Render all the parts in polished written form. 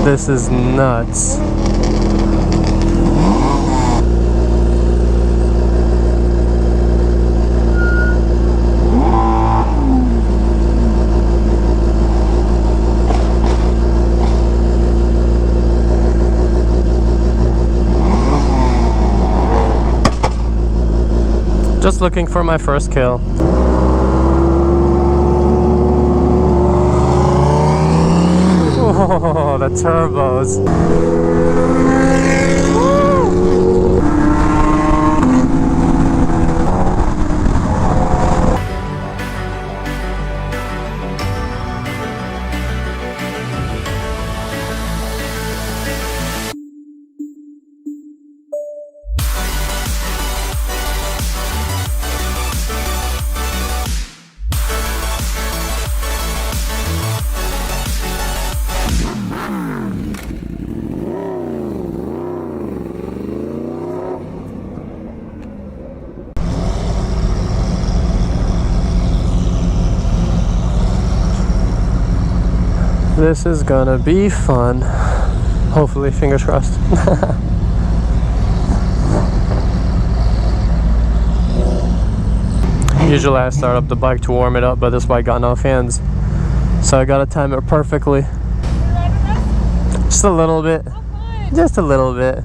This is nuts. Just looking for my first kill. Oh, the turbos. This is gonna be fun. Hopefully, fingers crossed. Usually I start up the bike to warm it up, but this bike got no fans. So I gotta time it perfectly. Just a little bit. Just a little bit.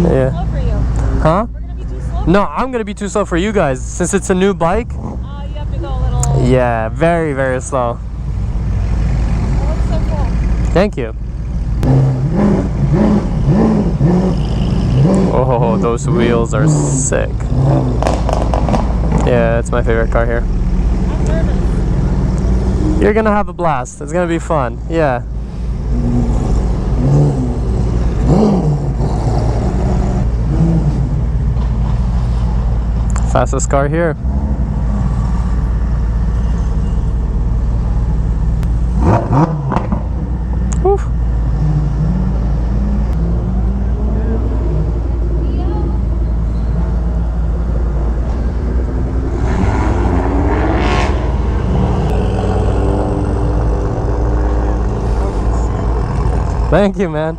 Yeah. Slow for you. Huh? We're gonna be too slow. No, I'm gonna be too slow for you guys. Since it's a new bike. You have to go a little. Yeah, very, very slow. Thank you. Oh, those wheels are sick. Yeah, it's my favorite car here. I'm nervous. You're gonna have a blast. It's gonna be fun. Yeah. Fastest car here. Whew. Thank you, man.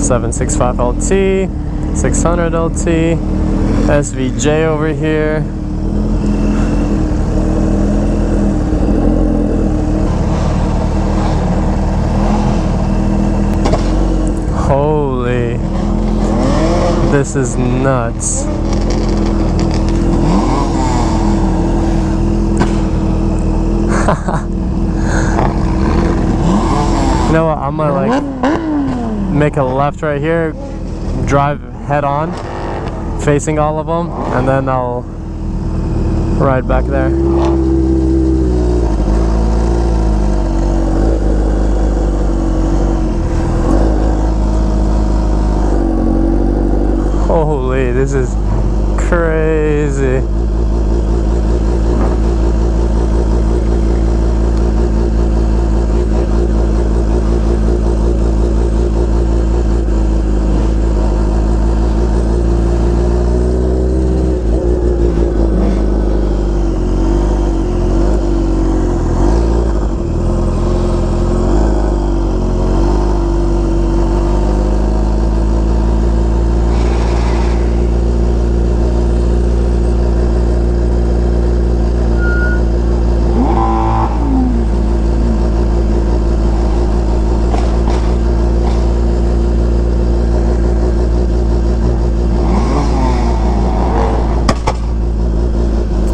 .765 LT, 600 LT, SVJ over here. Holy, this is nuts. You know what, I'm gonna like make a left right here, drive head on, facing all of them, and then I'll ride back there. Holy, this is crazy.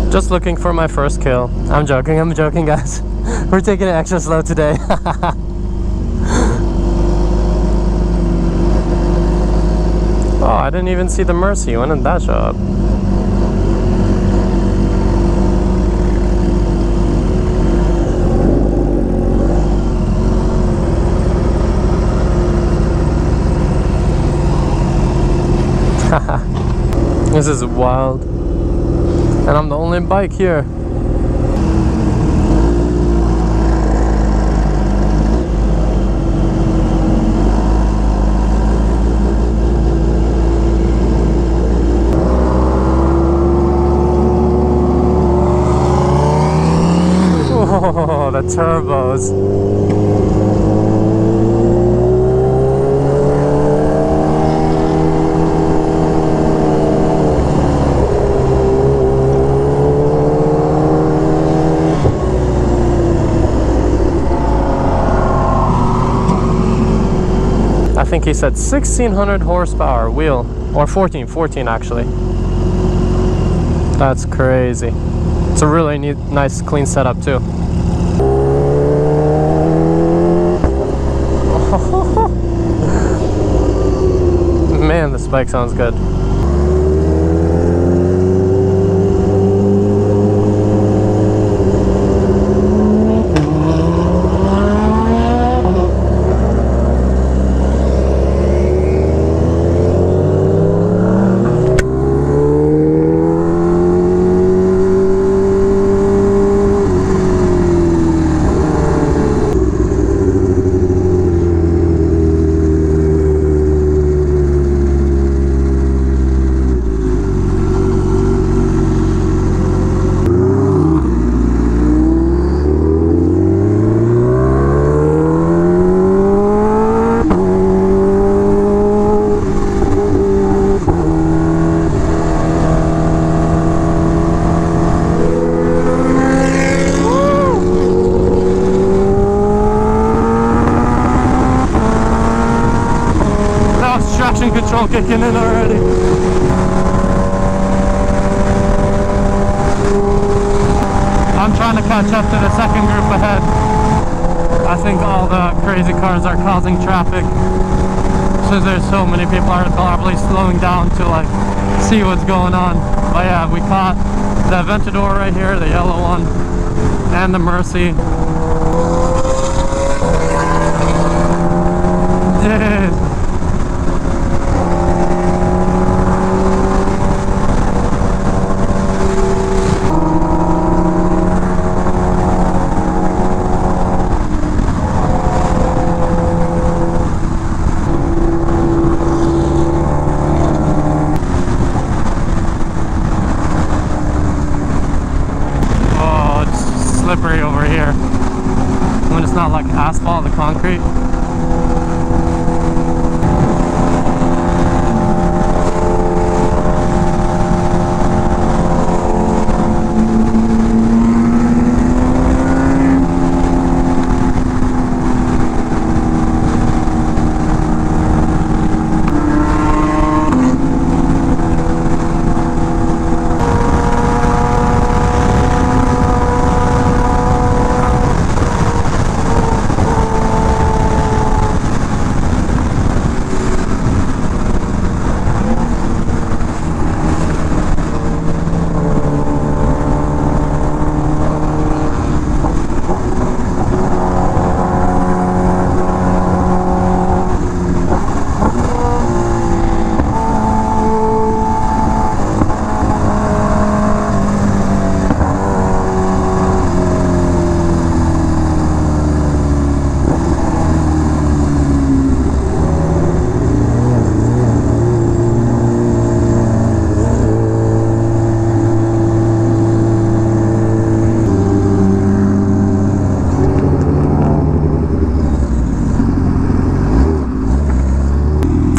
Just looking for my first kill. I'm joking guys. We're taking it extra slow today. Oh, I didn't even see the Mercy. When did that show up? This is wild. And I'm the only bike here. turbos. I think he said 1600 horsepower wheel, or 14 actually. That's crazy. It's a really neat, nice, clean setup too. Man, this bike sounds good. Traction control kicking in already. I'm trying to catch up to the second group ahead. I think all the crazy cars are causing traffic, since there's so many people are probably slowing down to like see what's going on. But yeah, we caught the Aventador right here, the yellow one, and the Mercy. Dude. Slippery over here when it's not like asphalt, the concrete.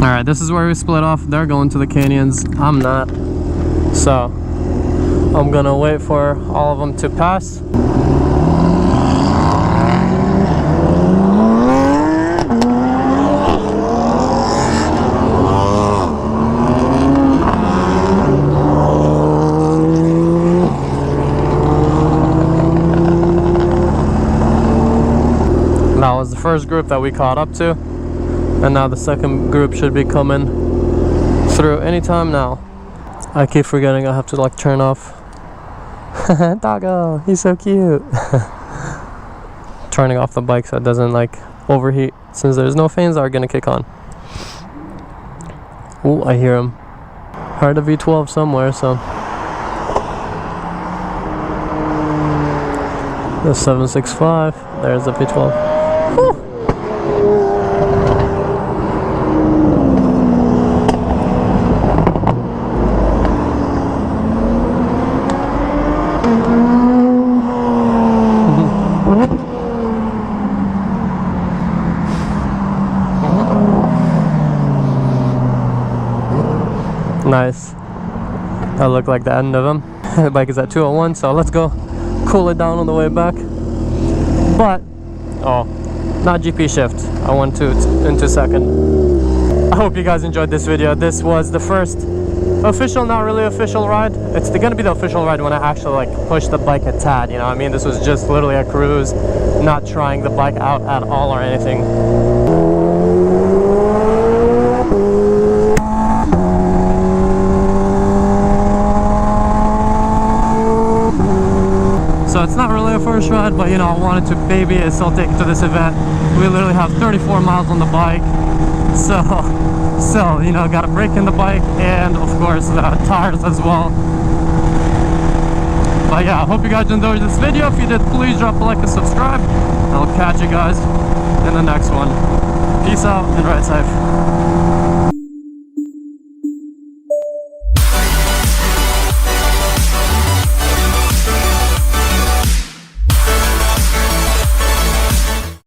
Alright, this is where we split off. They're going to the canyons. I'm not. So, I'm gonna wait for all of them to pass. That was the first group that we caught up to. And now the second group should be coming through anytime now. I keep forgetting I have to like turn off. Doggo, he's so cute. Turning off the bike so it doesn't like overheat. Since there's no fans that are gonna kick on. Ooh, I hear him. Heard a V12 somewhere, so. The 765, there's the V12. Woo! Nice. That looked like the end of him. The bike is at 201, so let's go cool it down on the way back. But, oh, not GP shift. I went to into second. I hope you guys enjoyed this video. This was the first official, not really official ride. It's gonna be the official ride when I actually like push the bike a tad, you know what I mean? This was just literally a cruise, not trying the bike out at all or anything. So it's not really a first ride, but you know, I wanted to baby it, still take it to this event. We literally have 34 miles on the bike. So you know, got a brake in the bike and of course the tires as well. But yeah, I hope you guys enjoyed this video. If you did, please drop a like and subscribe. I'll catch you guys in the next one. Peace out and ride safe.